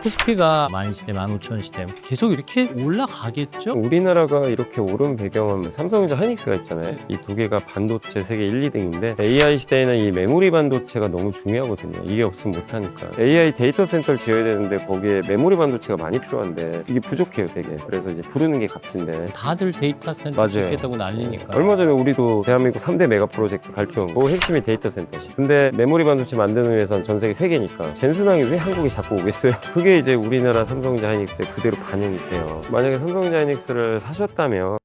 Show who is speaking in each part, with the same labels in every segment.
Speaker 1: 코스피가 10,000시대, 15,000시대 계속 이렇게 올라가겠죠?
Speaker 2: 우리나라가 이렇게 오른 배경은 삼성전자 하이닉스가 있잖아요. 이 두 개가 반도체 세계 1, 2등인데 AI 시대에는 이 메모리 반도체가 너무 중요하거든요. 이게 없으면 못하니까. AI 데이터 센터를 지어야 되는데 거기에 메모리 반도체가 많이 필요한데 이게 부족해요 되게. 그래서 이제 부르는 게 값인데.
Speaker 1: 다들 데이터 센터
Speaker 2: 맞아요.
Speaker 1: 짓겠다고 난리니까.
Speaker 2: 얼마 전에 우리도 대한민국 3대 메가 프로젝트 발표한 거 핵심이 데이터 센터지. 근데 메모리 반도체 만드는 위해선 전 세계 3개니까 젠슨왕이 왜 한국에 자꾸 오겠어요? 그게 이제 우리나라 삼성전자 하이닉스에 그대로 반영이 돼요. 만약에 삼성전자 하이닉스를 사셨다면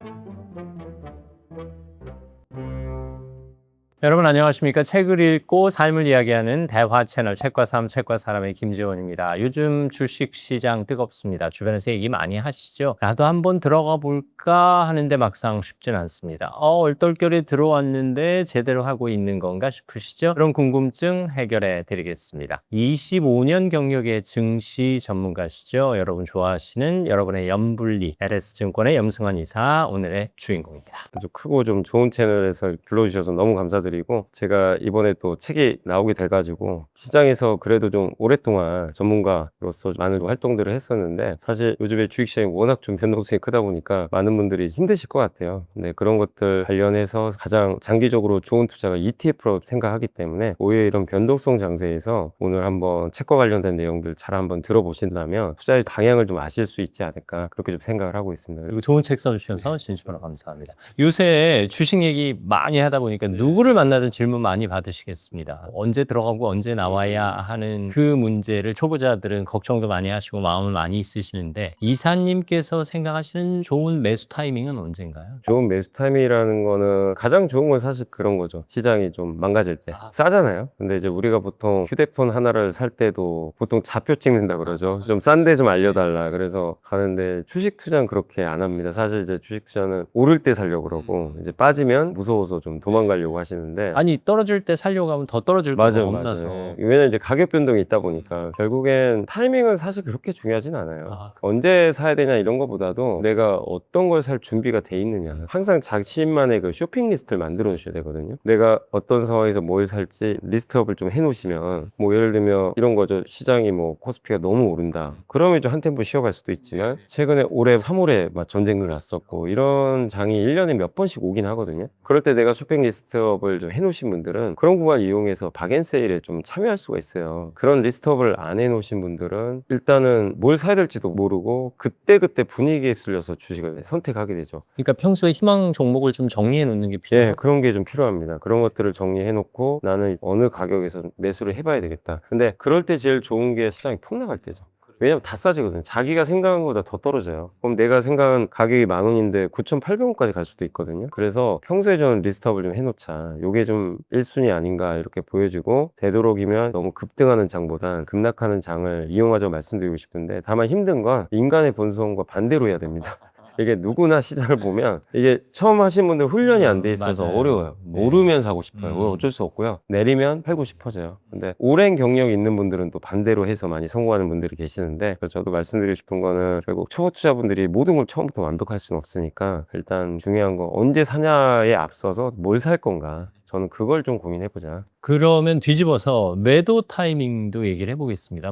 Speaker 1: 여러분 안녕하십니까? 책을 읽고 삶을 이야기하는 대화 채널 책과 삶, 책과 사람의 김지원입니다. 요즘 주식시장 뜨겁습니다. 주변에서 얘기 많이 하시죠? 나도 한번 들어가 볼까 하는데 막상 쉽진 않습니다. 얼떨결에 들어왔는데 제대로 하고 있는 건가 싶으시죠? 그런 궁금증 해결해 드리겠습니다. 25년 경력의 증시 전문가시죠? 여러분 좋아하시는 여러분의 염불리 LS증권의 염승환 이사 오늘의 주인공입니다.
Speaker 2: 아주 크고 좀 좋은 채널에서 불러주셔서 너무 감사드리고 제가 이번에 또 책이 나오게 돼가지고 시장에서 그래도 좀 오랫동안 전문가로서 많은 활동들을 했었는데 사실 요즘에 주식시장이 워낙 좀 변동성이 크다 보니까 많은 분들이 힘드실 것 같아요. 근데 그런 것들 관련해서 가장 장기적으로 좋은 투자가 ETF로 생각하기 때문에 오히려 이런 변동성 장세에서 오늘 한번 책과 관련된 내용들 잘 한번 들어보신다면 투자의 방향을 좀 아실 수 있지 않을까 그렇게 좀 생각을 하고 있습니다.
Speaker 1: 그리고 좋은 책 써주셔서 진심으로 감사합니다. 요새 주식 얘기 많이 하다 보니까 누구를 만나든 질문 많이 받으시겠습니다. 언제 들어가고 언제 나와야 하는 그 문제를 초보자들은 걱정도 많이 하시고 마음을 많이 쓰시는데 이사님께서 생각하시는 좋은 매수 타이밍은 언젠가요?
Speaker 2: 좋은 매수 타임이라는 거는 가장 좋은 건 사실 그런 거죠. 시장이 좀 망가질 때. 싸잖아요. 근데 이제 우리가 보통 휴대폰 하나를 살 때도 보통 좌표 찍는다 그러죠. 좀 싼데 좀 알려달라. 그래서 가는데 주식 투자는 그렇게 안 합니다. 사실 이제 주식 투자는 오를 때 살려고 그러고 이제 빠지면 무서워서 좀 도망가려고 하시는데
Speaker 1: 아니 떨어질 때 살려고 하면 더 떨어질 거가
Speaker 2: 맞아요,
Speaker 1: 없나서.
Speaker 2: 맞아요. 왜냐면 이제 가격 변동이 있다 보니까 결국엔 타이밍은 사실 그렇게 중요하진 않아요. 언제 사야 되냐 이런 거보다도 내가 어떤 걸 살 준비가 돼 있느냐. 항상 자신만의 그 쇼핑 리스트를 만들어 놓으셔야 되거든요. 내가 어떤 상황에서 뭘 살지 리스트업을 좀 해놓으시면 뭐 예를 들면 이런 거죠. 시장이 뭐 코스피가 너무 오른다. 그러면 좀 한 템포 쉬어갈 수도 있지만 최근에 올해 3월에 막 전쟁을 났었고 이런 장이 1년에 몇 번씩 오긴 하거든요. 그럴 때 내가 쇼핑 리스트업을 좀 해놓으신 분들은 그런 구간 이용해서 박앤세일에 좀 참여할 수가 있어요. 그런 리스트업을 안 해놓으신 분들은 일단은 뭘 사야 될지도 모르고 그때그때 분위기에 휩쓸려서 주식을 선택하게 되죠.
Speaker 1: 그러니까 평소에 희망 종목을 좀 정리해 놓는 게 필요해요.
Speaker 2: 예, 그런 게 좀 필요합니다. 그런 것들을 정리해 놓고 나는 어느 가격에서 매수를 해봐야 되겠다. 근데 그럴 때 제일 좋은 게 시장이 폭락할 때죠. 왜냐면 다 싸지거든요. 자기가 생각한 것보다 더 떨어져요. 그럼 내가 생각한 가격이 10,000원인데 9,800원까지 갈 수도 있거든요. 그래서 평소에 저는 리스트업을 좀 해놓자. 요게 좀 1순위 아닌가 이렇게 보여지고 되도록이면 너무 급등하는 장보단 급락하는 장을 이용하자고 말씀드리고 싶은데 다만 힘든 건 인간의 본성과 반대로 해야 됩니다. 이게 누구나 시장을 보면 이게 처음 하신 분들 훈련이 안 돼 있어서
Speaker 1: 맞아요.
Speaker 2: 어려워요.
Speaker 1: 네.
Speaker 2: 오르면 사고 싶어요. 어쩔 수 없고요. 내리면 팔고 싶어져요. 근데 오랜 경력이 있는 분들은 또 반대로 해서 많이 성공하는 분들이 계시는데 그래서 저도 말씀드리고 싶은 거는 결국 초보 투자분들이 모든 걸 처음부터 완벽할 수는 없으니까 일단 중요한 건 언제 사냐에 앞서서 뭘 살 건가. 저는 그걸 좀 고민해보자.
Speaker 1: 그러면 뒤집어서 매도 타이밍도 얘기를 해보겠습니다.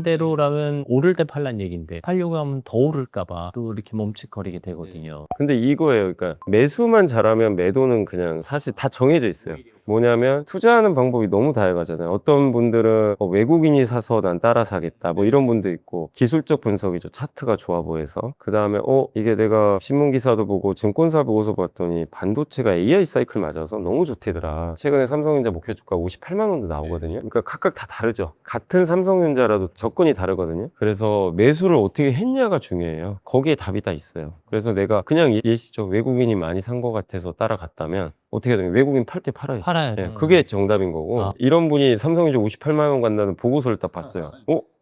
Speaker 1: 말씀대로라면 오를 때 팔란 얘기인데 팔려고 하면 더 오를까봐 또 이렇게 멈칫거리게 되거든요.
Speaker 2: 근데 이거예요. 그러니까 매수만 잘하면 매도는 그냥 사실 다 정해져 있어요. 뭐냐면 투자하는 방법이 너무 다양하잖아요. 어떤 분들은 외국인이 사서 난 따라 사겠다 뭐 이런 분도 있고 기술적 분석이죠. 차트가 좋아 보여서 그 다음에 이게 내가 신문기사도 보고 증권사 보고서 봤더니 반도체가 AI 사이클 맞아서 너무 좋대더라. 최근에 삼성전자 목표 주가 58만 원도 나오거든요. 그러니까 각각 다 다르죠. 같은 삼성전자라도 접근이 다르거든요. 그래서 매수를 어떻게 했냐가 중요해요. 거기에 답이 다 있어요. 그래서 내가 그냥 예시죠. 외국인이 많이 산 것 같아서 따라갔다면 어떻게 되면 외국인 팔 때 팔아야죠.
Speaker 1: 팔아야죠.
Speaker 2: 예, 그게 정답인 거고 이런 분이 삼성전자 58만 원 간다는 보고서를 딱 봤어요.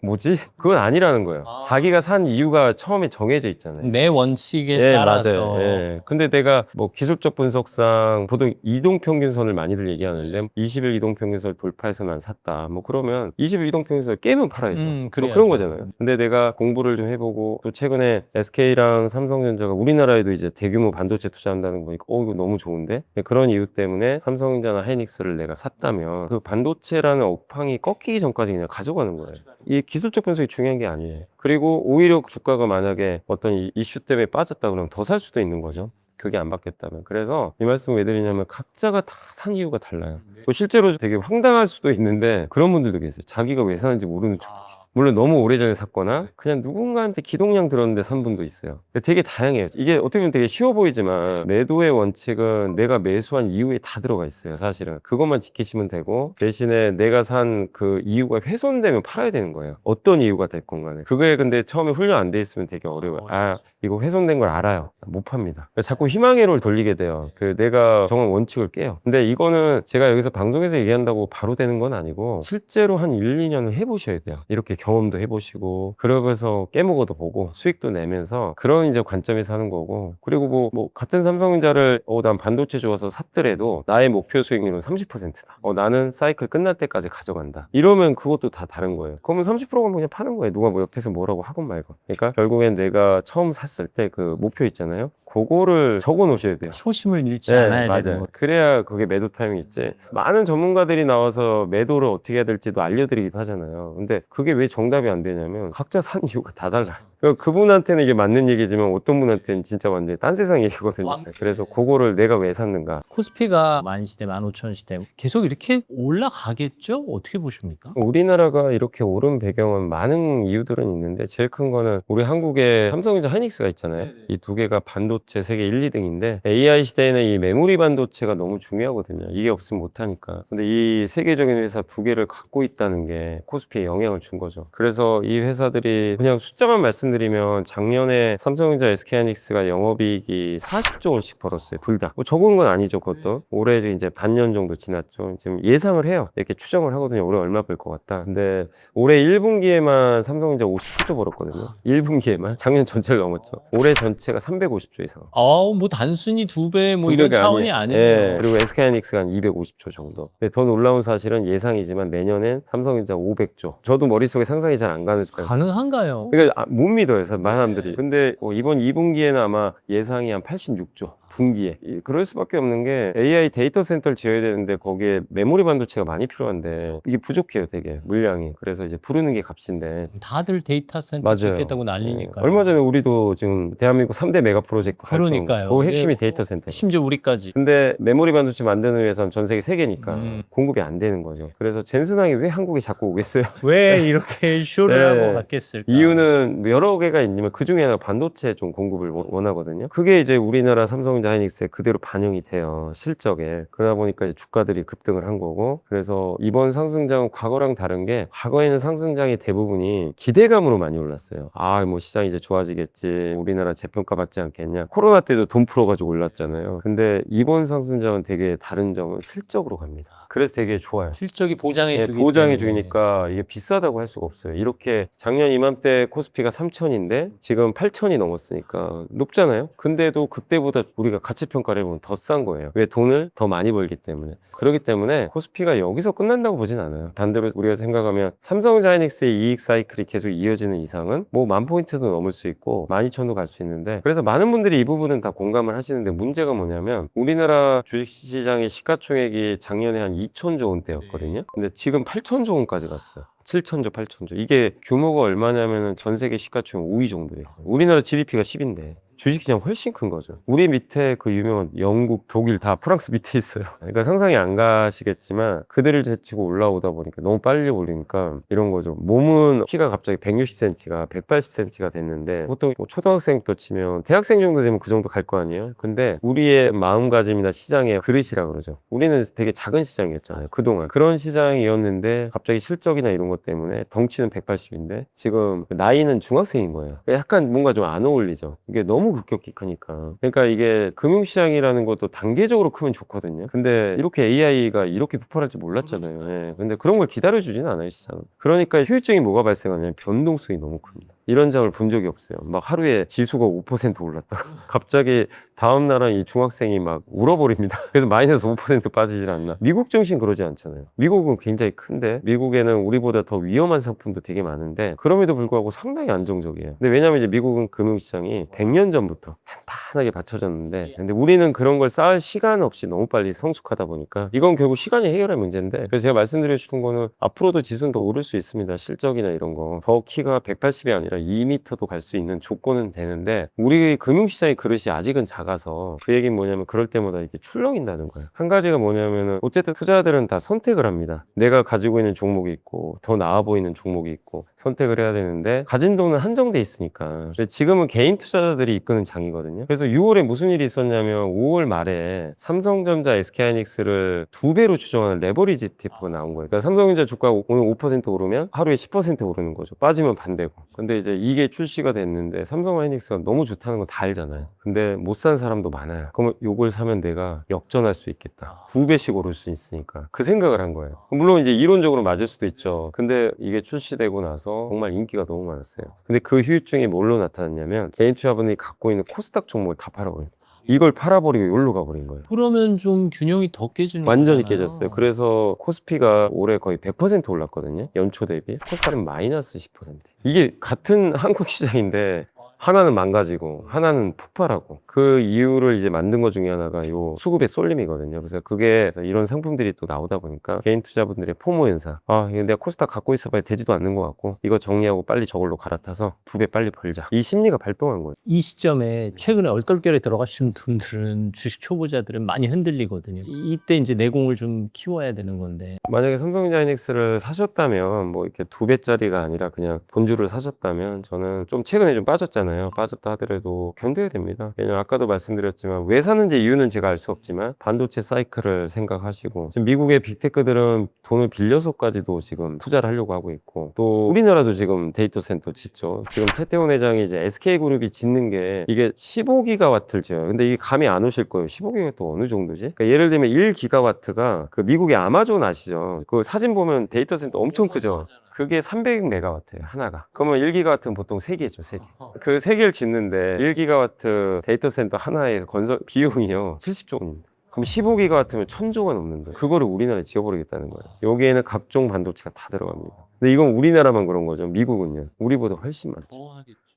Speaker 2: 뭐지? 그건 아니라는 거예요. 자기가 산 이유가 처음에 정해져 있잖아요.
Speaker 1: 내 원칙에
Speaker 2: 예,
Speaker 1: 따라서
Speaker 2: 맞아요. 예. 근데 내가 뭐 기술적 분석상 보통 이동평균선을 많이들 얘기하는데 20일 이동평균선을 돌파해서 난 샀다. 뭐 그러면 20일 이동평균선을 깨면 팔아야죠. 뭐
Speaker 1: 그래야죠.
Speaker 2: 그런 거잖아요. 근데 내가 공부를 좀 해보고 또 최근에 SK랑 삼성전자가 우리나라에도 이제 대규모 반도체 투자한다는 거니까 이거 너무 좋은데? 그런 이유 때문에 삼성전자나 하이닉스를 내가 샀다면 그 반도체라는 업황이 꺾이기 전까지 그냥 가져가는 거예요. 이 기술적 분석이 중요한 게 아니에요. 그리고 오히려 주가가 만약에 어떤 이슈 때문에 빠졌다 그러면 더 살 수도 있는 거죠. 그게 안 바뀌었다면. 그래서 이 말씀을 왜 드리냐면 각자가 다 산 이유가 달라요. 뭐 실제로 되게 황당할 수도 있는데 그런 분들도 계세요. 자기가 왜 사는지 모르는 분도 있어요. 물론 너무 오래전에 샀거나 그냥 누군가한테 기동량 들었는데 산 분도 있어요. 되게 다양해요. 이게 어떻게 보면 되게 쉬워 보이지만 매도의 원칙은 내가 매수한 이유에 다 들어가 있어요. 사실은 그것만 지키시면 되고, 대신에 내가 산 그 이유가 훼손되면 팔아야 되는 거예요. 어떤 이유가 됐건 간에. 그게 근데 처음에 훈련 안 돼 있으면 되게 어려워요. 아, 이거 훼손된 걸 알아요. 못 팝니다. 자꾸 희망회로를 돌리게 돼요. 내가 정한 원칙을 깨요. 근데 이거는 제가 여기서 방송에서 얘기한다고 바로 되는 건 아니고 실제로 한 1, 2년을 해보셔야 돼요. 이렇게 경험도 해보시고 그러면서 깨먹어도 보고 수익도 내면서 그런 이제 관점에서 하는 거고, 그리고 뭐 같은 삼성전자를 난 반도체 좋아서 샀더라도 나의 목표 수익률은 30%다. 나는 사이클 끝날 때까지 가져간다. 이러면 그것도 다 다른 거예요. 그러면 30%가 그냥 파는 거예요. 누가 뭐 옆에서 뭐라고 하건 말건. 그러니까 결국엔 내가 처음 샀을 때 그 목표 있잖아요. 그거를 적어 놓으셔야 돼요.
Speaker 1: 초심을 잃지
Speaker 2: 네,
Speaker 1: 않아야
Speaker 2: 맞아요.
Speaker 1: 되고.
Speaker 2: 그래야 그게 매도 타이밍이 있지. 많은 전문가들이 나와서 매도를 어떻게 해야 될지도 알려드리기도 하잖아요. 근데 그게 왜 정답이 안 되냐면 각자 산 이유가 다 달라요. 그분한테는 이게 맞는 얘기지만 어떤 분한테는 진짜 완전히 딴 세상 얘기거든요. 그래서 그거를 내가 왜 샀는가.
Speaker 1: 코스피가 10,000시대, 15,000시대 계속 이렇게 올라가겠죠? 어떻게 보십니까?
Speaker 2: 우리나라가 이렇게 오른 배경은 많은 이유들은 있는데 제일 큰 거는 우리 한국에 삼성전자 하이닉스가 있잖아요. 이 두 개가 반도체 세계 1, 2등인데 AI 시대에는 이 메모리 반도체가 너무 중요하거든요. 이게 없으면 못하니까. 근데 이 세계적인 회사 두 개를 갖고 있다는 게 코스피에 영향을 준 거죠. 그래서 이 회사들이 그냥 숫자만 말씀드리면 작년에 삼성전자, SK하이닉스가 영업이익이 40조 원씩 벌었어요. 둘 다. 뭐 적은 건 아니죠. 그것도. 올해 이제 반년 정도 지났죠. 지금 예상을 해요. 이렇게 추정을 하거든요. 올해 얼마 벌 것 같다. 근데 올해 1분기에만 삼성전자 57조 벌었거든요. 1분기에만. 작년 전체를 넘었죠. 올해 전체가 350조 이상.
Speaker 1: 뭐 단순히 2배 뭐 이런 차원이 아니에요.
Speaker 2: 예, 그리고 SK하이닉스가 한 250조 정도. 근데 더 놀라운 사실은 예상이지만 내년엔 삼성전자 500조. 저도 머릿속에 상상이 잘 안 가는 숫자.
Speaker 1: 가능한가요?
Speaker 2: 그러니까 못 믿어요, 많은 사람들이. 근데 이번 2분기에는 아마 예상이 한 86조. 분기에. 그럴 수밖에 없는 게 AI 데이터 센터를 지어야 되는데 거기에 메모리 반도체가 많이 필요한데 이게 부족해요, 되게 물량이. 그래서 이제 부르는 게 값인데.
Speaker 1: 다들 데이터 센터
Speaker 2: 맞아요.
Speaker 1: 짓겠다고 난리니까요.
Speaker 2: 얼마 전에 우리도 지금 대한민국 3대 메가 프로젝트
Speaker 1: 그러니까요.
Speaker 2: 그 핵심이 데이터 센터.
Speaker 1: 심지어 우리까지.
Speaker 2: 근데 메모리 반도체 만드는 회사는 전 세계 3개니까 공급이 안 되는 거죠. 그래서 젠슨항이 왜 한국에 자꾸 오겠어요?
Speaker 1: 왜 이렇게 쇼를
Speaker 2: 네.
Speaker 1: 하고 갔겠을까?
Speaker 2: 이유는 여러 개가 있지만 그 중에 하나가 반도체 좀 공급을 원하거든요. 그게 이제 우리나라 삼성전자 하이닉스에 그대로 반영이 돼요. 실적에. 그러다 보니까 이제 주가들이 급등을 한 거고. 그래서 이번 상승장은 과거랑 다른 게 과거에는 상승장의 대부분이 기대감으로 많이 올랐어요. 뭐 시장이 이제 좋아지겠지. 우리나라 재평가 받지 않겠냐. 코로나 때도 돈 풀어가지고 올랐잖아요. 근데 이번 상승장은 되게 다른 점은 실적으로 갑니다. 그래서 되게 좋아요.
Speaker 1: 실적이 보장해주기
Speaker 2: 보장해
Speaker 1: 때문에.
Speaker 2: 주니까 이게 비싸다고 할 수가 없어요. 이렇게 작년 이맘때 코스피가 3,000인데 지금 8,000이 넘었으니까 높잖아요. 근데도 그때보다 우리가 가치 평가를 해보면 더 싼 거예요. 왜? 돈을 더 많이 벌기 때문에. 그렇기 때문에 코스피가 여기서 끝난다고 보진 않아요. 반대로 우리가 생각하면 삼성전자 하이닉스의 이익 사이클이 계속 이어지는 이상은 뭐 10,000포인트도 넘을 수 있고 12,000도 갈 수 있는데, 그래서 많은 분들이 이 부분은 다 공감을 하시는데 문제가 뭐냐면 우리나라 주식시장의 시가총액이 작년에 한 2,000조 원대였거든요. 근데 지금 8,000조 원까지 갔어요. 7,000조, 8,000조. 이게 규모가 얼마냐면은 전 세계 시가총액 5위 정도예요. 우리나라 GDP가 10인데 주식시장 훨씬 큰 거죠. 우리 밑에 그 유명한 영국, 독일 다 프랑스 밑에 있어요. 그러니까 상상이 안 가시겠지만 그들을 제치고 올라오다 보니까 너무 빨리 올리니까 이런 거죠. 몸은 키가 갑자기 160cm가 180cm가 됐는데 보통 뭐 초등학생부터 치면 대학생 정도 되면 그 정도 갈 거 아니에요. 근데 우리의 마음가짐이나 시장의 그릇이라 그러죠. 우리는 되게 작은 시장이었잖아요. 그동안. 그런 시장이었는데 갑자기 실적이나 이런 것 때문에 덩치는 180인데 지금 나이는 중학생인 거예요. 약간 뭔가 좀 안 어울리죠. 이게 너무 급격히 크니까. 그러니까 이게 금융시장이라는 것도 단계적으로 크면 좋거든요. 근데 이렇게 AI가 이렇게 폭발할 줄 몰랐잖아요. 예. 근데 그런 걸 기다려주지는 않아요, 시장은. 그러니까 효율적인 뭐가 발생하냐면 변동성이 너무 큽니다. 이런 장을 본 적이 없어요. 막 하루에 지수가 5% 올랐다가 갑자기 다음 날은 이 중학생이 막 울어버립니다. 그래서 마이너스 5% 빠지질 않나. 미국 증시는 그러지 않잖아요. 미국은 굉장히 큰데 미국에는 우리보다 더 위험한 상품도 되게 많은데 그럼에도 불구하고 상당히 안정적이에요. 근데 왜냐면 이제 미국은 금융시장이 100년 전부터 탄탄하게 받쳐졌는데 근데 우리는 그런 걸 쌓을 시간 없이 너무 빨리 성숙하다 보니까 이건 결국 시간이 해결할 문제인데 그래서 제가 말씀드리고 싶은 거는 앞으로도 지수는 더 오를 수 있습니다. 실적이나 이런 거. 더 키가 180이 아니라 2m도 갈 수 있는 조건은 되는데 우리 금융시장의 그릇이 아직은 작아서 그 얘기는 뭐냐면 그럴 때마다 이렇게 출렁인다는 거예요. 한 가지가 뭐냐면은 어쨌든 투자자들은 다 선택을 합니다. 내가 가지고 있는 종목이 있고 더 나아 보이는 종목이 있고 선택을 해야 되는데 가진 돈은 한정돼 있으니까 지금은 개인 투자자들이 이끄는 장이거든요. 그래서 6월에 무슨 일이 있었냐면 5월 말에 삼성전자, SK하이닉스를 2배로 추정하는 레버리지 ETF가 나온 거예요. 그러니까 삼성전자 주가가 오늘 5% 오르면 하루에 10% 오르는 거죠. 빠지면 반대고. 근데 이제 이게 출시가 됐는데 삼성하이닉스가 너무 좋다는 건 다 알잖아요. 근데 못 산 사람도 많아요. 그러면 요걸 사면 내가 역전할 수 있겠다. 2배씩 오를 수 있으니까. 그 생각을 한 거예요. 물론 이제 이론적으로 맞을 수도 있죠. 근데 이게 출시되고 나서 정말 인기가 너무 많았어요. 근데 그 후유증이 뭘로 나타났냐면 개인 투자분들이 갖고 있는 코스닥 종목을 다 팔아버려요. 이걸 팔아버리고 여기로 가버린 거예요.
Speaker 1: 그러면 좀 균형이 더 깨지는
Speaker 2: 완전히
Speaker 1: 거잖아요.
Speaker 2: 깨졌어요. 그래서 코스피가 올해 거의 100% 올랐거든요. 연초 대비. 코스닥은 마이너스 10%. 이게 같은 한국 시장인데 하나는 망가지고 하나는 폭발하고 그 이유를 이제 만든 것 중에 하나가 요 수급의 쏠림이거든요. 그래서 그게 이런 상품들이 또 나오다 보니까 개인 투자분들의 포모 현상. 아, 이거 내가 코스닥 갖고 있어봐야 되지도 않는 것 같고 이거 정리하고 빨리 저걸로 갈아타서 2배 빨리 벌자. 이 심리가 발동한 거예요.
Speaker 1: 이 시점에 최근에 얼떨결에 들어가시는 분들은 주식 초보자들은 많이 흔들리거든요. 이때 이제 내공을 좀 키워야 되는 건데
Speaker 2: 만약에 삼성전자 하이닉스를 사셨다면 뭐 이렇게 2배짜리가 아니라 그냥 본주를 사셨다면 저는 좀 최근에 좀 빠졌잖아요. 빠졌다 하더라도 견뎌야 됩니다. 왜냐면 아까도 말씀드렸지만 왜 사는지 이유는 제가 알 수 없지만 반도체 사이클을 생각하시고 지금 미국의 빅테크들은 돈을 빌려서까지도 지금 투자를 하려고 하고 있고 또 우리나라도 지금 데이터 센터 짓죠. 지금 최태원 회장이 이제 SK그룹이 짓는 게 이게 15기가와트를 지어요. 근데 이게 감이 안 오실 거예요. 15기가 또 어느 정도지? 그러니까 예를 들면 1기가와트가 그 미국의 아마존 아시죠? 그 사진 보면 데이터 센터 엄청 크죠? 그게 300메가와트예요, 하나가. 그러면 1기가와트는 보통 3개죠, 3개. 그 3개를 짓는데 1기가와트 데이터 센터 하나의 건설 비용이요, 70조 원입니다. 그럼 15기가와트면 1000조가 넘는데 그거를 우리나라에 지어버리겠다는 거예요. 여기에는 각종 반도체가 다 들어갑니다. 근데 이건 우리나라만 그런 거죠. 미국은요. 우리보다 훨씬 많죠.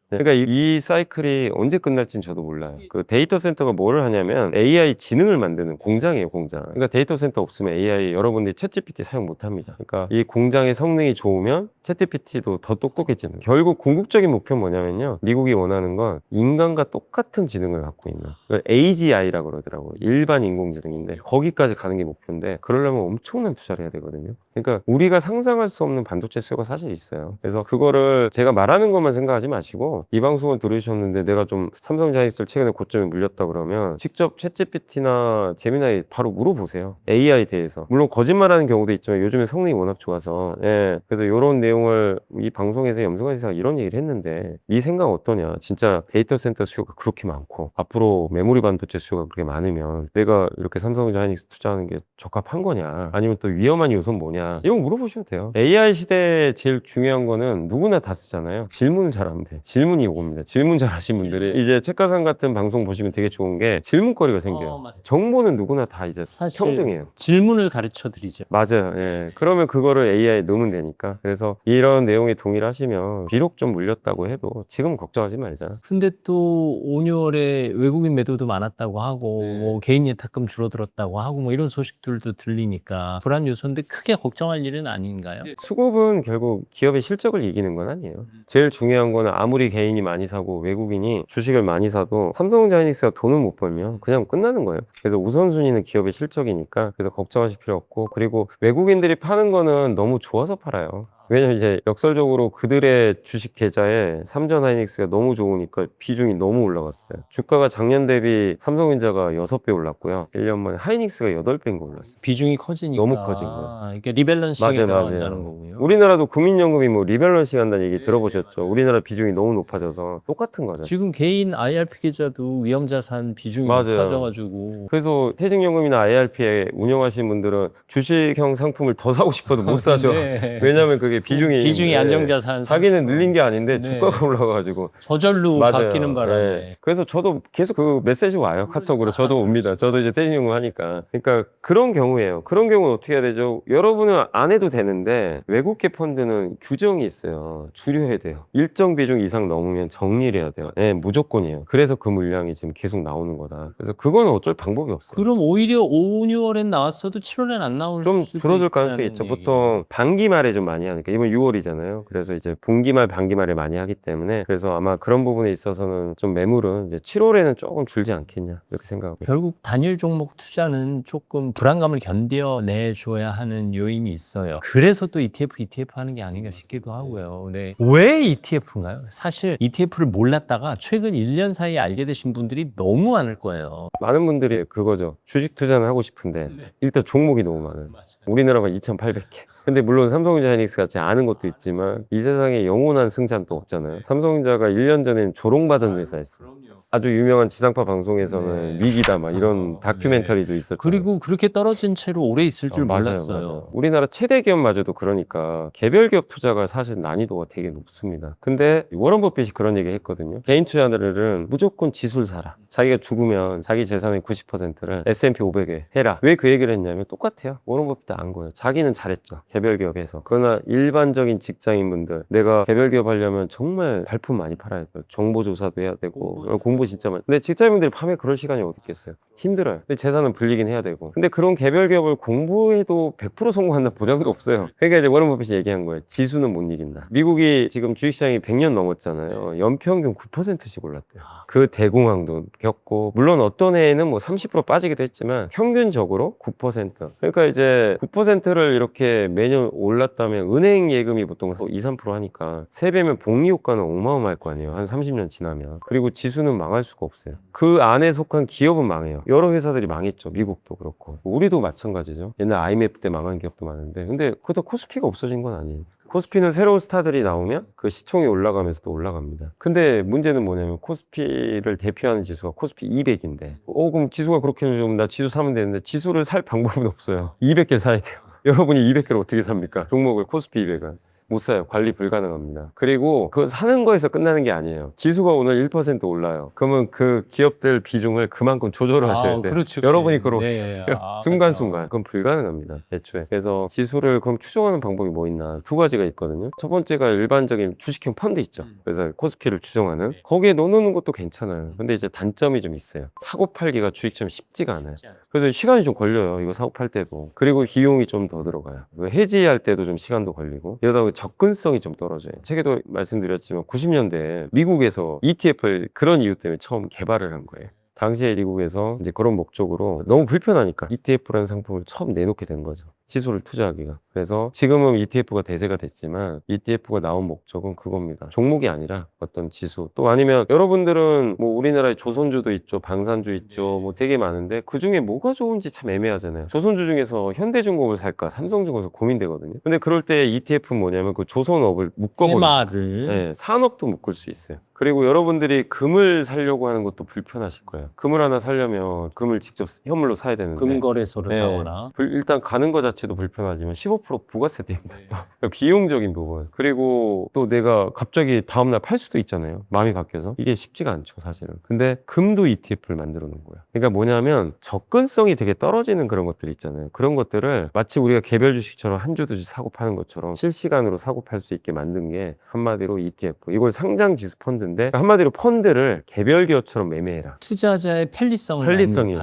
Speaker 2: 그러니까 이 사이클이 언제 끝날지는 저도 몰라요. 그 데이터 센터가 뭐를 하냐면 AI 지능을 만드는 공장이에요, 공장. 그러니까 데이터 센터 없으면 AI 여러분들이 챗GPT 사용 못 합니다. 그러니까 이 공장의 성능이 좋으면 챗GPT도 더 똑똑해지는. 결국 궁극적인 목표는 뭐냐면요. 미국이 원하는 건 인간과 똑같은 지능을 갖고 있는 AGI라고 그러더라고요. 일반 인공지능인데 거기까지 가는 게 목표인데 그러려면 엄청난 투자를 해야 되거든요. 그러니까 우리가 상상할 수 없는 반도체 수요가 사실 있어요. 그래서 그거를 제가 말하는 것만 생각하지 마시고 이 방송을 들으셨는데 내가 좀 삼성전자 하이닉스를 최근에 고점에 물렸다 그러면 직접 챗GPT나 제미나이 바로 물어보세요. AI에 대해서. 물론 거짓말하는 경우도 있지만 요즘에 성능이 워낙 좋아서 그래서 이런 내용을 이 방송에서 염승환 이런 얘기를 했는데 네 생각 어떠냐. 진짜 데이터 센터 수요가 그렇게 많고 앞으로 메모리 반도체 수요가 그렇게 많으면 내가 이렇게 삼성전자 하이닉스 투자하는 게 적합한 거냐 아니면 또 위험한 요소는 뭐냐 이거 물어보셔도 돼요. AI 시대에 제일 중요한 거는 누구나 다 쓰잖아요. 질문을 잘하면 돼. 질문이 이겁니다. 질문 잘하신 분들이 이제 책가상 같은 방송 보시면 되게 좋은 게 질문거리가 생겨요. 정보는 누구나 다 이제 평등해요.
Speaker 1: 질문을 가르쳐 드리죠.
Speaker 2: 맞아요. 예. 그러면 그거를 AI에 넣으면 되니까. 그래서 이런 내용에 동의를 하시면 비록 좀 물렸다고 해도 지금 걱정하지 말자.
Speaker 1: 근데 또 5, 6월에 외국인 매도도 많았다고 하고 뭐 개인 예탁금 줄어들었다고 하고 뭐 이런 소식들도 들리니까 불안 요소인데 크게 걱정할 일은 아닌가요?
Speaker 2: 수급은 결국 기업의 실적을 이기는 건 아니에요. 제일 중요한 거는 아무리 개인이 많이 사고 외국인이 주식을 많이 사도 삼성전자 하이닉스가 돈을 못 벌면 그냥 끝나는 거예요. 그래서 우선순위는 기업의 실적이니까 그래서 걱정하실 필요 없고 그리고 외국인들이 파는 거는 너무 좋아서 팔아요. 왜냐면 이제 역설적으로 그들의 주식 계좌에 삼전 하이닉스가 너무 좋으니까 비중이 너무 올라갔어요. 주가가 작년 대비 삼성전자가 6배 올랐고요. 1년 만에 하이닉스가 8배인가 올랐어요.
Speaker 1: 비중이 커지니까
Speaker 2: 너무 커진 거예요.
Speaker 1: 그러니까 리밸런싱에
Speaker 2: 맞아요.
Speaker 1: 들어간다는 거고요.
Speaker 2: 우리나라도 국민연금이 뭐 리밸런싱 한다는 얘기 들어보셨죠? 우리나라 비중이 너무 높아져서 똑같은 거죠.
Speaker 1: 지금 개인 IRP 계좌도 위험자산 비중이
Speaker 2: 맞아요.
Speaker 1: 높아져가지고
Speaker 2: 그래서 퇴직연금이나 IRP에 운영하시는 분들은 주식형 상품을 더 사고 싶어도 못 사죠.
Speaker 1: 네.
Speaker 2: 왜냐하면 그게 비중이
Speaker 1: 안정자산
Speaker 2: 자기는 늘린 게 아닌데
Speaker 1: 네.
Speaker 2: 주가가 올라가가지고
Speaker 1: 저절로
Speaker 2: 맞아요.
Speaker 1: 바뀌는 바람에
Speaker 2: 네. 그래서 저도 계속 그 메시지 와요. 카톡으로 저도 옵니다. 저도 이제 떼지용을 하니까. 그러니까 그런 경우예요. 그런 경우는 어떻게 해야 되죠? 여러분은 안 해도 되는데 외국계 펀드는 규정이 있어요. 줄여야 돼요. 일정 비중 이상 넘으면 정리를 해야 돼요. 네, 무조건이에요. 그래서 그 물량이 지금 계속 나오는 거다. 그래서 그거는 어쩔 방법이 없어요.
Speaker 1: 그럼 오히려 5, 6월엔 나왔어도 7월엔 안 나올
Speaker 2: 좀
Speaker 1: 수도
Speaker 2: 줄어들 가능성이
Speaker 1: 있다는
Speaker 2: 있죠.
Speaker 1: 얘기예요.
Speaker 2: 보통 반기 말에 좀 많이 하니까 이번 6월이잖아요. 그래서 이제 분기 말, 반기 말에 많이 하기 때문에 그래서 아마 그런 부분에 있어서는 좀 매물은 이제 7월에는 조금 줄지 않겠냐 이렇게 생각하고.
Speaker 1: 결국 단일 종목 투자는 조금 불안감을 견뎌내줘야 하는 요인이 있어요. 그래서 또 ETF 하는 게 아닌가 싶기도 하고요. 네. 왜 ETF인가요? 사실 ETF를 몰랐다가 최근 1년 사이에 알게 되신 분들이 너무 많을 거예요.
Speaker 2: 많은 분들이 그거죠. 주식 투자는 하고 싶은데 일단 종목이 너무 많아요. 우리나라가 2,800개. 근데 물론 삼성전자 하이닉스 같이 아는 것도 있지만 이 세상에 영원한 승자는 또 없잖아요. 삼성전자가 1년 전엔 조롱받은 회사였어요. 아주 유명한 지상파 방송에서는 위기다 막 이런 다큐멘터리도 있었죠.
Speaker 1: 그리고 그렇게 떨어진 채로 오래 있을 줄 몰랐어요.
Speaker 2: 맞아요. 우리나라 최대 기업마저도 그러니까 개별 기업 투자가 사실 난이도가 되게 높습니다. 근데 워런 버핏이 그런 얘기 했거든요. 개인 투자들은 무조건 지수를 사라. 자기가 죽으면 자기 재산의 90%를 S&P 500에 해라. 왜 그 얘기를 했냐면 똑같아요. 워런 버핏도 안 거예요. 자기는 잘했죠. 개별 기업에서. 그러나 일반적인 직장인분들 내가 개별 기업 하려면 정말 발품 많이 팔아야 돼요. 정보 조사도 해야 되고 공부 진짜 많이. 근데 직장인분들이 밤에 그럴 시간이 어디 있겠어요. 힘들어요. 근데 재산은 불리긴 해야 되고. 근데 그런 개별 기업을 공부해도 100% 성공한다는 보장도 없어요. 그러니까 이제 워런 버핏이 얘기한 거예요. 지수는 못 이긴다. 미국이 지금 주식시장이 100년 넘었잖아요. 연평균 9%씩 올랐대요. 그 대공황도 겪고 물론 어떤 해에는 뭐 30% 빠지기도 했지만 평균적으로 9%. 그러니까 이제 9%를 이렇게 매년 올랐다면 은행 예금이 보통 2, 3% 하니까 3배면 복리 효과는 어마어마할 거 아니에요. 한 30년 지나면. 그리고 지수는 망할 수가 없어요. 그 안에 속한 기업은 망해요. 여러 회사들이 망했죠. 미국도 그렇고. 우리도 마찬가지죠. 옛날 IMF 때 망한 기업도 많은데. 근데 그것도 코스피가 없어진 건 아니에요. 코스피는 새로운 스타들이 나오면 그 시총이 올라가면서 또 올라갑니다. 근데 문제는 뭐냐면 코스피를 대표하는 지수가 코스피 200인데 그럼 지수가 그렇게 좀 나 지수 사면 되는데 지수를 살 방법은 없어요. 200개 사야 돼요. 여러분이 200개를 어떻게 삽니까? 종목을 코스피 200은. 못 사요. 관리 불가능합니다. 그리고 그거 사는 거에서 끝나는 게 아니에요. 지수가 오늘 1% 올라요. 그러면 그 기업들 비중을 그만큼 조절을 하셔야 돼요.
Speaker 1: 그렇죠.
Speaker 2: 여러분이 그걸
Speaker 1: 네.
Speaker 2: 어떻게 해요? 순간순간. 그건 불가능합니다. 애초에. 그래서 지수를 그럼 추정하는 방법이 뭐 있나? 두 가지가 있거든요. 첫 번째가 일반적인 주식형 펀드 있죠. 그래서 코스피를 추정하는. 거기에 넣어놓는 것도 괜찮아요. 근데 이제 단점이 좀 있어요. 사고 팔기가 주식처럼 쉽지가 않아요. 그래서 시간이 좀 걸려요. 이거 사고 팔 때도. 그리고 비용이 좀 더 들어가요. 해지할 때도 좀 시간도 걸리고. 이러다 보니 접근성이 좀 떨어져요. 책에도 말씀드렸지만 90년대에 미국에서 ETF를 그런 이유 때문에 처음 개발을 한 거예요. 당시에 미국에서 이제 그런 목적으로 너무 불편하니까 ETF라는 상품을 처음 내놓게 된 거죠. 지수를 투자하기가. 그래서 지금은 ETF가 대세가 됐지만 ETF가 나온 목적은 그겁니다. 종목이 아니라 어떤 지수. 또 아니면 여러분들은 뭐 우리나라에 조선주도 있죠. 방산주 있죠. 뭐 되게 많은데 그중에 뭐가 좋은지 참 애매하잖아요. 조선주 중에서 현대중공업을 살까 삼성중공업을 고민되거든요. 근데 그럴 때 ETF는 뭐냐면 그 조선업을 묶어버려요.
Speaker 1: 테마를.
Speaker 2: 네, 산업도 묶을 수 있어요. 그리고 여러분들이 금을 사려고 하는 것도 불편하실 거예요. 금을 하나 사려면 금을 직접 현물로 사야 되는데
Speaker 1: 금거래소를
Speaker 2: 네.
Speaker 1: 가거나.
Speaker 2: 일단 가는 거 자체도 불편하지만 15% 부가세 냅니다. 비용적인 부분. 그리고 또 내가 갑자기 다음날 팔 수도 있잖아요. 마음이 바뀌어서. 이게 쉽지가 않죠, 사실은. 근데 금도 ETF를 만들어 놓은 거예요. 그러니까 뭐냐면 접근성이 되게 떨어지는 그런 것들이 있잖아요. 그런 것들을 마치 우리가 개별 주식처럼 한 주 두 주 사고 파는 것처럼 실시간으로 사고 팔 수 있게 만든 게 한마디로 ETF. 이걸 상장 지수 펀드인데 한마디로 펀드를 개별 기업처럼 매매해라.
Speaker 1: 투자자의 편리성을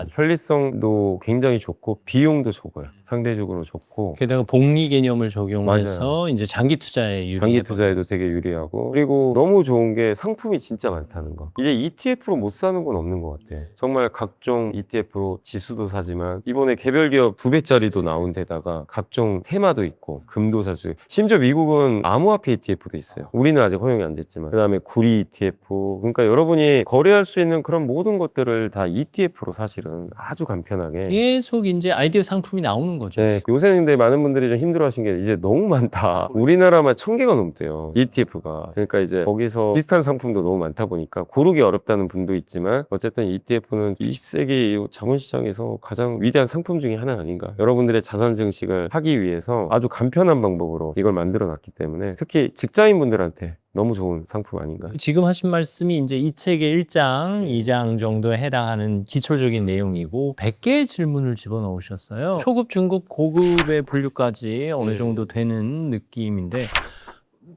Speaker 2: 편리성도 굉장히 좋고 비용도 적어요. 상대적으로 좋고
Speaker 1: 게다가 복리 개념을 적용해서 이제 장기 투자에 유리해.
Speaker 2: 장기 투자에도 되게 유리하고 그리고 너무 좋은 게 상품이 진짜 많다는 거. 이제 ETF로 못 사는 건 없는 것 같아. 정말 각종 ETF로 지수도 사지만 이번에 개별 기업 2배짜리도 나온 데다가 각종 테마도 있고 금도 살 수 있고 심지어 미국은 암호화폐 ETF도 있어요. 우리는 아직 허용이 안 됐지만 그다음에 구리 ETF 그러니까 여러분이 거래할 수 있는 그런 모든 것들을 다 ETF로 사실은 아주 간편하게
Speaker 1: 계속 이제 아이디어 상품이 나오는 거죠.
Speaker 2: 네, 요새는 근데 많은 분들이 좀 힘들어하신 게 이제 너무 많다. 우리나라만 1000개가 넘대요. ETF가. 그러니까 이제 거기서 비슷한 상품도 너무 많다 보니까 고르기 어렵다는 분도 있지만 어쨌든 ETF는 20세기 자본시장에서 가장 위대한 상품 중에 하나 아닌가. 여러분들의 자산 증식을 하기 위해서 아주 간편한 방법으로 이걸 만들어 놨기 때문에 특히 직장인분들한테 너무 좋은 상품 아닌가.
Speaker 1: 지금 하신 말씀이 이제 이 책의 1장, 2장 정도에 해당하는 기초적인 내용이고 100개의 질문을 집어넣으셨어요. 초급, 중급, 고급의 분류까지 어느 정도 되는 느낌인데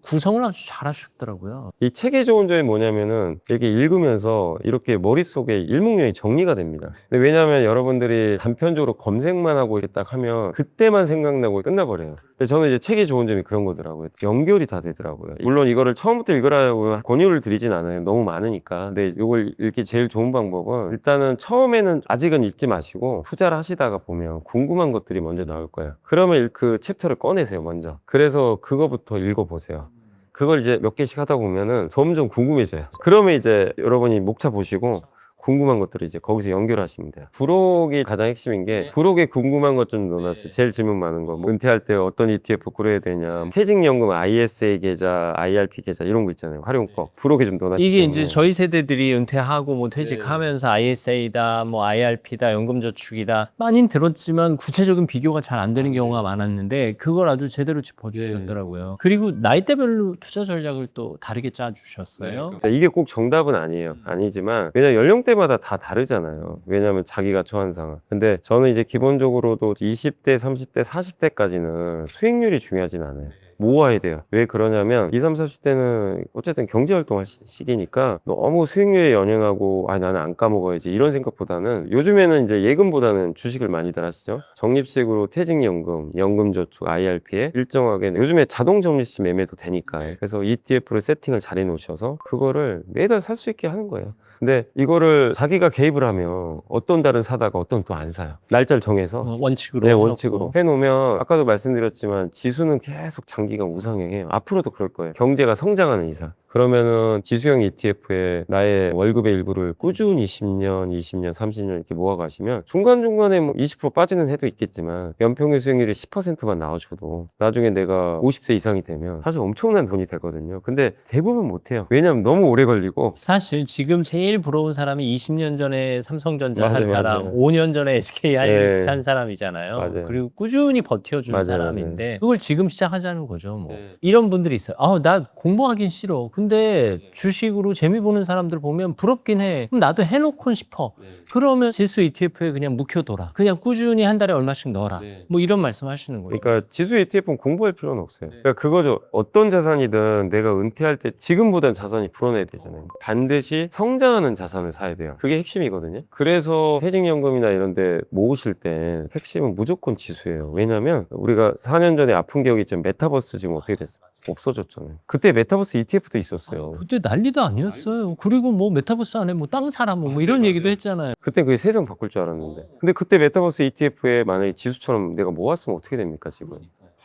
Speaker 1: 구성을 아주 잘하셨더라고요.
Speaker 2: 이 책의 좋은 점이 뭐냐면은 이렇게 읽으면서 이렇게 머릿속에 일목요연이 정리가 됩니다. 근데 왜냐하면 여러분들이 단편적으로 검색만 하고 이렇게 딱 하면 그때만 생각나고 끝나버려요. 근데 저는 이제 책이 좋은 점이 그런 거더라고요. 연결이 다 되더라고요. 물론 이거를 처음부터 읽으라고 권유를 드리진 않아요. 너무 많으니까. 근데 이걸 읽기 제일 좋은 방법은 일단은 처음에는 아직은 읽지 마시고 투자를 하시다가 보면 궁금한 것들이 먼저 나올 거예요. 그러면 그 챕터를 꺼내세요, 먼저. 그래서 그거부터 읽어보세요. 그걸 이제 몇 개씩 하다 보면은 점점 궁금해져요. 그러면 이제 여러분이 목차 보시고 궁금한 것들을 이제 거기서 연결하시면 돼요. 부록이 가장 핵심인 게 부록에 궁금한 것 좀 넣어놨어요. 제일 질문 많은 거. 뭐 은퇴할 때 어떤 ETF 고려해야 되냐. 퇴직연금 ISA 계좌, IRP 계좌 이런 거 있잖아요. 활용법. 부록에 좀 넣어놨기
Speaker 1: 이게
Speaker 2: 때문에.
Speaker 1: 이제 저희 세대들이 은퇴하고 뭐 퇴직하면서 ISA다, 뭐 IRP다, 연금저축이다 많이 들었지만 구체적인 비교가 잘 안 되는 경우가 많았는데 그걸 아주 제대로 짚어주셨더라고요. 그리고 나이대별로 투자 전략을 또 다르게 짜주셨어요.
Speaker 2: 이게 꼭 정답은 아니에요. 아니지만 왜냐면 연령대마다 다 다르잖아요. 왜냐면 자기가 처한 상황. 근데 저는 이제 기본적으로도 20대, 30대, 40대까지는 수익률이 중요하진 않아요. 모아야 돼요. 왜 그러냐면 20, 30, 40대는 어쨌든 경제활동할 시기니까 너무 수익률에 연연하고 나는 안 까먹어야지 이런 생각보다는 요즘에는 이제 예금보다는 주식을 많이들 하시죠. 적립식으로 퇴직연금, 연금저축, IRP에 일정하게 요즘에 자동 적립식 매매도 되니까 그래서 ETF를 세팅을 잘 해놓으셔서 그거를 매달 살 수 있게 하는 거예요. 근데 이거를 자기가 개입을 하면 어떤 달은 사다가 어떤 또 안 사요. 날짜를 정해서
Speaker 1: 원칙으로
Speaker 2: 네,
Speaker 1: 해놓고.
Speaker 2: 원칙으로 해놓으면 아까도 말씀드렸지만 지수는 계속 장기간 우상향해요. 앞으로도 그럴 거예요. 경제가 성장하는 이상. 그러면은 지수형 ETF에 나의 월급의 일부를 꾸준히 10년, 20년, 30년 이렇게 모아가시면 중간중간에 뭐 20% 빠지는 해도 있겠지만 연평균 수익률이 10%만 나와줘도 나중에 내가 50세 이상이 되면 사실 엄청난 돈이 되거든요. 근데 대부분 못해요. 왜냐면 너무 오래 걸리고
Speaker 1: 사실 지금 제일 부러운 사람이 20년 전에 삼성전자 산
Speaker 2: 맞아요,
Speaker 1: 사람,
Speaker 2: 맞아요.
Speaker 1: 5년 전에 SK 하이닉스
Speaker 2: 네.
Speaker 1: 산 사람이잖아요.
Speaker 2: 맞아요.
Speaker 1: 그리고 꾸준히 버텨준
Speaker 2: 맞아요,
Speaker 1: 사람인데 그걸 지금 시작하자는 거죠. 뭐 이런 분들이 있어요. 나 공부하긴 싫어. 근데 주식으로 재미 보는 사람들 보면 부럽긴 해. 그럼 나도 해놓고 싶어. 그러면 지수 ETF에 그냥 묵혀둬라. 그냥 꾸준히 한 달에 얼마씩 넣어라. 뭐 이런 말씀하시는 거죠.
Speaker 2: 그러니까 지수 ETF는 공부할 필요는 없어요. 그러니까 그거죠. 어떤 자산이든 내가 은퇴할 때 지금보단 자산이 불어나야 되잖아요. 반드시 성장하는 자산을 사야 돼요. 그게 핵심이거든요. 그래서 퇴직연금이나 이런 데 모으실 때 핵심은 무조건 지수예요. 왜냐면 우리가 4년 전에 아픈 기억이 있지만 메타버스 지금 어떻게 됐어요? 없어졌잖아요. 그때 메타버스 ETF도 있었어요.
Speaker 1: 그때 난리도 아니었어요. 그리고 뭐 메타버스 안에 뭐 땅 사라 뭐 이런 얘기도 했잖아요.
Speaker 2: 그때 그게 세상 바꿀 줄 알았는데. 근데 그때 메타버스 ETF에 만약에 지수처럼 내가 모았으면 어떻게 됩니까, 지금?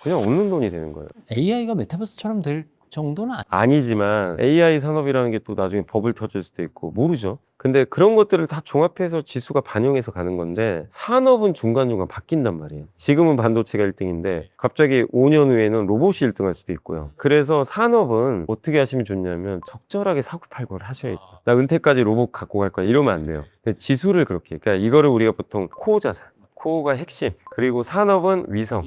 Speaker 2: 그냥 없는 돈이 되는 거예요.
Speaker 1: AI가 메타버스처럼 될 정도는
Speaker 2: 아니지만 AI 산업이라는 게 또 나중에 버블 터질 수도 있고 모르죠. 근데 그런 것들을 다 종합해서 지수가 반영해서 가는 건데 산업은 중간중간 바뀐단 말이에요. 지금은 반도체가 1등인데 갑자기 5년 후에는 로봇이 1등할 수도 있고요. 그래서 산업은 어떻게 하시면 좋냐면 적절하게 사고팔고를 하셔야 돼요. 나 은퇴까지 로봇 갖고 갈 거야 이러면 안 돼요. 근데 지수를 그렇게 그러니까 이거를 우리가 보통 코어 자산 코어가 핵심 그리고 산업은 위성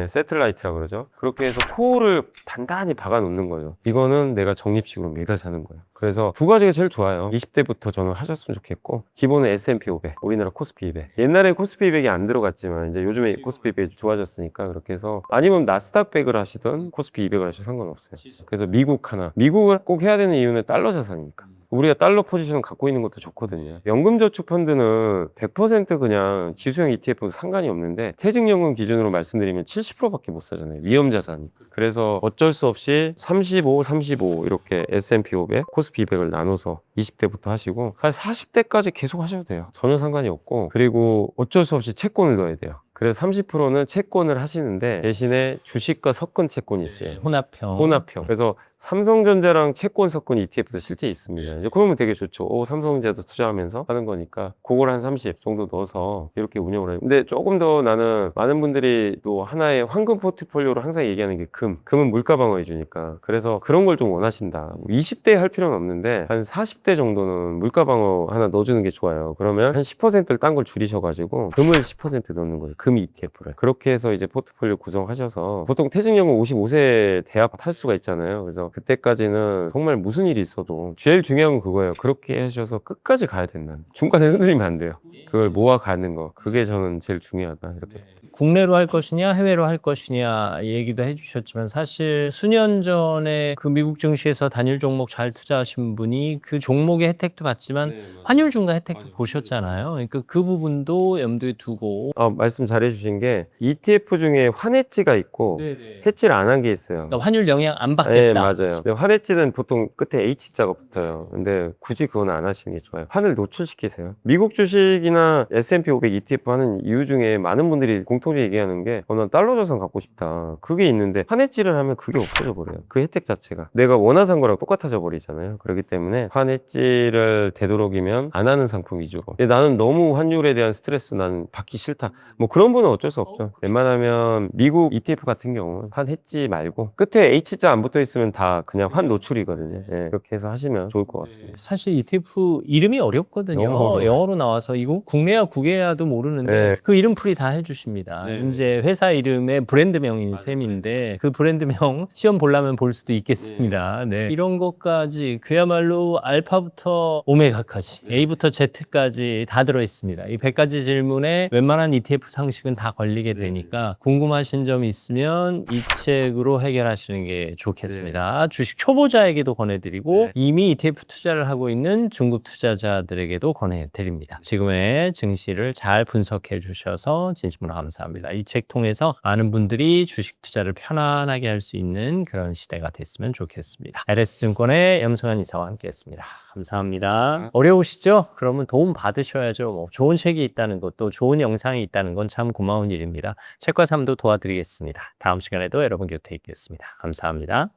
Speaker 2: 세틀라이트라고 그러죠. 그렇게 해서 코어를 단단히 박아 놓는 거죠. 이거는 내가 적립식으로 매달 사는 거예요. 그래서 두 가지가 제일 좋아요. 20대부터 저는 하셨으면 좋겠고 기본은 S&P 500 우리나라 코스피 200 옛날에 코스피 200이 안 들어갔지만 이제 요즘에 코스피 200이 좋아졌으니까 그렇게 해서 아니면 나스닥 100을 하시든 코스피 200을 하셔도 상관없어요. 그래서 미국 하나 미국을 꼭 해야 되는 이유는 달러 자산이니까 우리가 달러 포지션을 갖고 있는 것도 좋거든요. 연금저축 펀드는 100% 그냥 지수형 ETF도 상관이 없는데 퇴직연금 기준으로 말씀드리면 70%밖에 못 사잖아요. 위험자산. 그래서 어쩔 수 없이 35, 35 이렇게 S&P 500, 코스피 200을 나눠서 20대부터 하시고 사실 40대까지 계속 하셔도 돼요. 전혀 상관이 없고 그리고 어쩔 수 없이 채권을 넣어야 돼요. 그래서 30%는 채권을 하시는데 대신에 주식과 섞은 채권이 있어요.
Speaker 1: 혼합형.
Speaker 2: 혼합형. 그래서 삼성전자랑 채권 섞은 ETF도 실제 있습니다. 이제 그러면 되게 좋죠. 삼성전자도 투자하면서 하는 거니까 그걸 한 30 정도 넣어서 이렇게 운영을 해요. 근데 조금 더 나는 많은 분들이 또 하나의 황금 포트폴리오로 항상 얘기하는 게 금은 물가 방어해 주니까 그래서 그런 걸 좀 원하신다. 20대 할 필요는 없는데 한 40대 정도는 물가 방어 하나 넣어주는 게 좋아요. 그러면 한 10%를 딴 걸 줄이셔가지고 금을 10% 넣는 거예요. 금 ETF를. 그렇게 해서 이제 포트폴리오 구성하셔서 보통 퇴직연금 55세 대합 탈 수가 있잖아요. 그래서 그때까지는 정말 무슨 일이 있어도 제일 중요한 건 그거예요. 그렇게 하셔서 끝까지 가야 된다. 중간에 흔들리면 안 돼요. 그걸 모아가는 거. 그게 저는 제일 중요하다. 이렇게.
Speaker 1: 국내로 할 것이냐 해외로 할 것이냐 얘기도 해주셨지만 사실 수년 전에 그 미국 증시에서 단일 종목 잘 투자하신 분이 그 종목의 혜택도 받지만 환율 중과 혜택도 보셨잖아요. 그러니까 그 부분도 염두에 두고
Speaker 2: 말씀 잘해주신 게 ETF 중에 환해지가 있고 해지를 안 한 게 있어요.
Speaker 1: 그러니까 환율 영향 안
Speaker 2: 네,
Speaker 1: 받겠다.
Speaker 2: 맞아요. 근데 환해지는 보통 끝에 H자가 붙어요. 근데 굳이 그건 안 하시는 게 좋아요. 환을 노출시키세요. 미국 주식이나 S&P 500 ETF 하는 이유 중에 많은 분들이 공통적으로 얘기하는 게 난 달러 자산 갖고 싶다. 그게 있는데 환해지를 하면 그게 없어져 버려요. 그 혜택 자체가. 내가 원하는 거랑 똑같아져 버리잖아요. 그렇기 때문에 환해지를 되도록이면 안 하는 상품 위주로. 근데 나는 너무 환율에 대한 스트레스 나는 받기 싫다. 뭐 그런 분은 어쩔 수 없죠. 웬만하면 미국 ETF 같은 경우는 환해지 말고 끝에 H자 안 붙어 있으면 다 그냥 환 노출이거든요. 예, 그렇게 해서 하시면 좋을 것 같습니다.
Speaker 1: 사실 ETF 이름이 어렵거든요.
Speaker 2: 너무 어려워요.
Speaker 1: 영어로 나와서 이거 국내야 국외야도 모르는데
Speaker 2: 네.
Speaker 1: 그 이름풀이 다 해주십니다. 이제 회사 이름의 브랜드명인 셈인데 그 브랜드명 시험 보려면 볼 수도 있겠습니다. 네. 이런 것까지 그야말로 알파부터 오메가까지 A부터 Z까지 다 들어있습니다. 이 100가지 질문에 웬만한 ETF 상식은 다 걸리게 되니까 궁금하신 점이 있으면 이 책으로 해결하시는 게 좋겠습니다. 주식 초보자에게도 권해드리고 이미 ETF 투자를 하고 있는 중급 투자자들에게도 권해드립니다. 지금의 증시를 잘 분석해 주셔서 진심으로 감사합니다. 이 책 통해서 많은 분들이 주식 투자를 편안하게 할 수 있는 그런 시대가 됐으면 좋겠습니다. LS증권의 염승환 이사와 함께했습니다. 감사합니다. 어려우시죠? 그러면 도움 받으셔야죠. 뭐 좋은 책이 있다는 것도 좋은 영상이 있다는 건 참 고마운 일입니다. 책과 삶도 도와드리겠습니다. 다음 시간에도 여러분 곁에 있겠습니다. 감사합니다.